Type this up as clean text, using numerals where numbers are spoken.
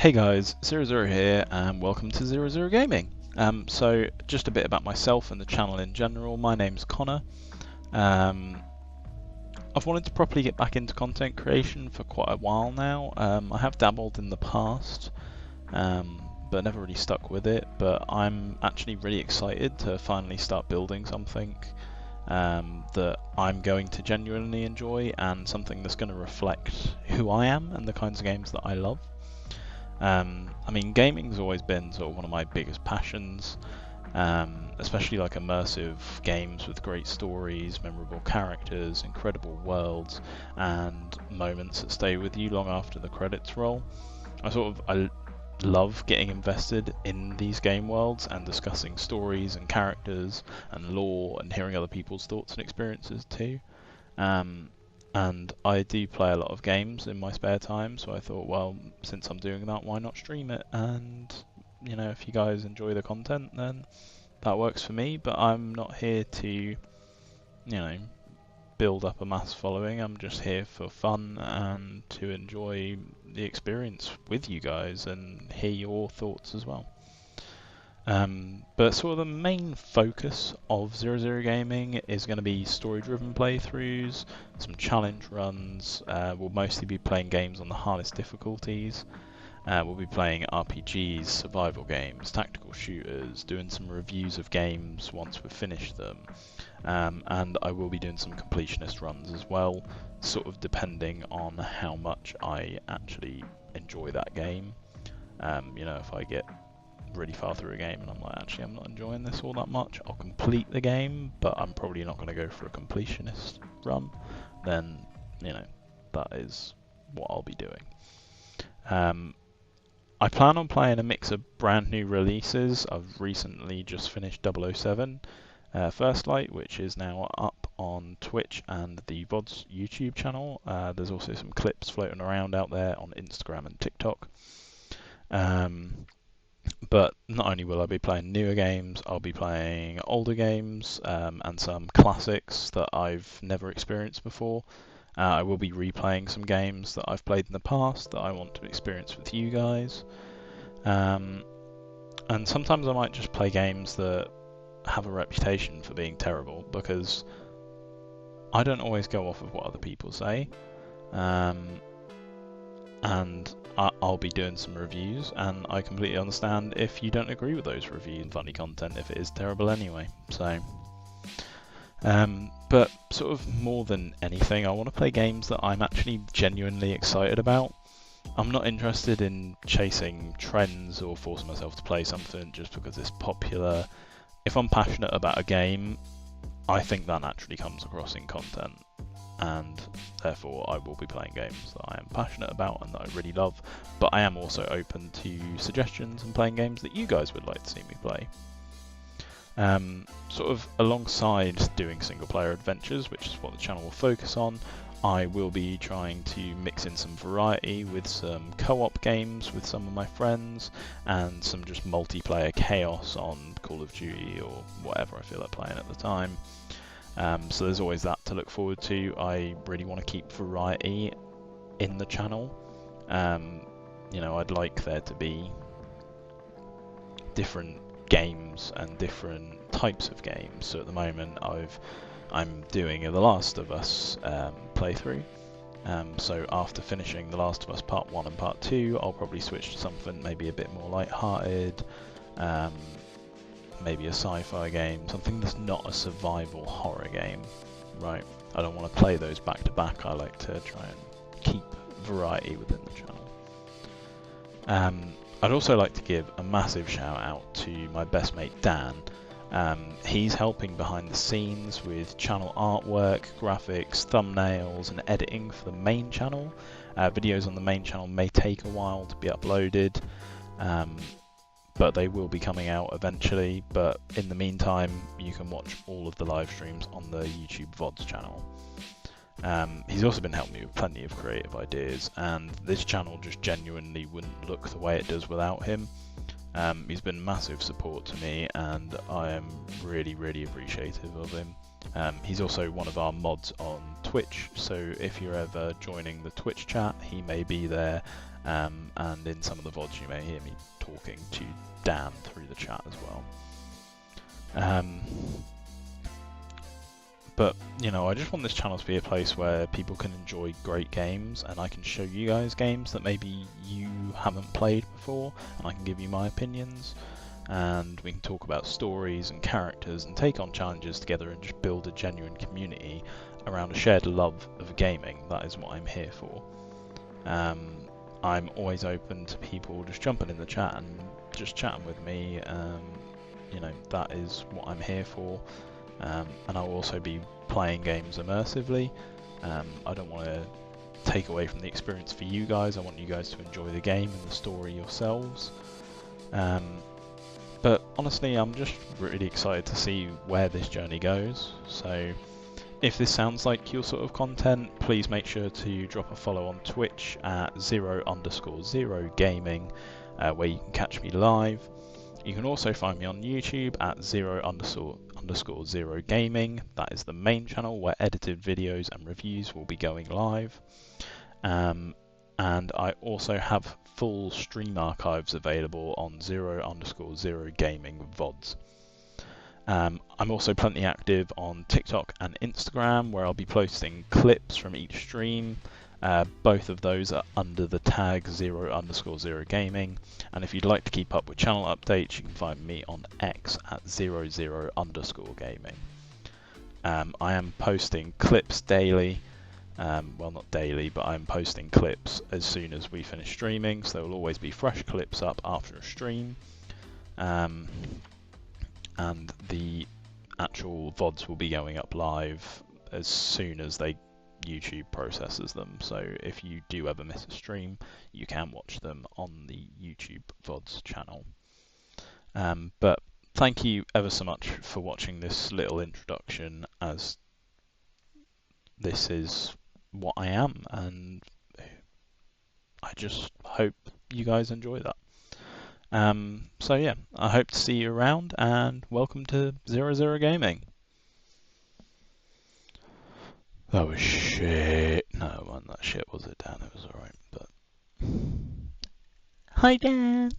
Hey guys, 00 here and welcome to 00 Gaming. So just a bit about myself and the channel in general. My name's Connor. I've wanted to properly get back into content creation for quite a while now. I have dabbled in the past, but never really stuck with it. But I'm actually really excited to finally start building something that I'm going to genuinely enjoy and something that's going to reflect who I am and the kinds of games that I love. I mean, gaming's always been sort of one of my biggest passions, especially like immersive games with great stories, memorable characters, incredible worlds, and moments that stay with you long after the credits roll. I love getting invested in these game worlds and discussing stories and characters and lore and hearing other people's thoughts and experiences too. And I do play a lot of games in my spare time, so I thought, well, since I'm doing that, why not stream it? And, you know, if you guys enjoy the content, then that works for me, but I'm not here to, you know, build up a mass following. I'm just here for fun and to enjoy the experience with you guys and hear your thoughts as well. But sort of the main focus of 00 Gaming is going to be story-driven playthroughs, some challenge runs. We'll mostly be playing games on the hardest difficulties. We'll be playing RPGs, survival games, tactical shooters, doing some reviews of games once we've finished them. And I will be doing some completionist runs as well, sort of depending on how much I actually enjoy that game. You know, if I get really far through a game and I'm like, actually I'm not enjoying this all that much, I'll complete the game, but I'm probably not going to go for a completionist run, then, you know, that is what I'll be doing. I plan on playing a mix of brand new releases. I've recently just finished 007 First Light, which is now up on Twitch and the VODS YouTube channel. There's also some clips floating around out there on Instagram and TikTok. But not only will I be playing newer games, I'll be playing older games and some classics that I've never experienced before. I will be replaying some games that I've played in the past that I want to experience with you guys. And sometimes I might just play games that have a reputation for being terrible, because I don't always go off of what other people say. And I'll be doing some reviews, and I completely understand if you don't agree with those reviews and funny content if it is terrible anyway. So, but sort of more than anything, I want to play games that I'm actually genuinely excited about. I'm not interested in chasing trends or forcing myself to play something just because it's popular. If I'm passionate about a game, I think that naturally comes across in content. And therefore I will be playing games that I am passionate about and that I really love, but I am also open to suggestions and playing games that you guys would like to see me play. Sort of alongside doing single player adventures, which is what the channel will focus on, I will be trying to mix in some variety with some co-op games with some of my friends and some just multiplayer chaos on Call of Duty or whatever I feel like playing at the time. So there's always that to look forward to. I really want to keep variety in the channel. You know, I'd like there to be different games and different types of games. So at the moment I'm doing a The Last of Us playthrough. So after finishing The Last of Us Part 1 and Part 2, I'll probably switch to something maybe a bit more light-hearted. Maybe a sci-fi game, something that's not a survival horror game, right? I don't want to play those back to back. I like to try and keep variety within the channel. I'd also like to give a massive shout out to my best mate Dan. He's helping behind the scenes with channel artwork, graphics, thumbnails and editing for the main channel. Videos on the main channel may take a while to be uploaded. But they will be coming out eventually. But in the meantime, you can watch all of the live streams on the YouTube VODS channel. He's also been helping me with plenty of creative ideas, and this channel just genuinely wouldn't look the way it does without him. He's been massive support to me, and I am really, really appreciative of him. He's also one of our mods on Twitch, so if you're ever joining the Twitch chat, he may be there, and in some of the VODs you may hear me talking to Dan through the chat as well. But, you know, I just want this channel to be a place where people can enjoy great games, and I can show you guys games that maybe you haven't played before, and I can give you my opinions, and we can talk about stories and characters and take on challenges together and just build a genuine community around a shared love of gaming. That is what I'm here for. I'm always open to people just jumping in the chat and just chatting with me. You know, that is what I'm here for. And I'll also be playing games immersively. I don't want to take away from the experience for you guys. I want you guys to enjoy the game and the story yourselves. But honestly, I'm just really excited to see where this journey goes. So if this sounds like your sort of content, please make sure to drop a follow on Twitch at 0_0 gaming, where you can catch me live. You can also find me on YouTube at 0_0 gaming. That is the main channel where edited videos and reviews will be going live. And I also have full stream archives available on 0_0 gaming VODs. I'm also plenty active on TikTok and Instagram, where I'll be posting clips from each stream. Both of those are under the tag 0_0 gaming, and if you'd like to keep up with channel updates, you can find me on X at 00_ gaming. I am posting clips daily. Well, not daily, but I'm posting clips as soon as we finish streaming, so there will always be fresh clips up after a stream. And the actual VODs will be going up live as soon as YouTube processes them. So if you do ever miss a stream, you can watch them on the YouTube VODs channel. But thank you ever so much for watching this little introduction, as this is what I am, and I just hope you guys enjoy that. So yeah, I hope to see you around, and welcome to 0_0 gaming. That was shit. No, it wasn't that shit, was it, Dan? It was alright, but... Hi, Dan!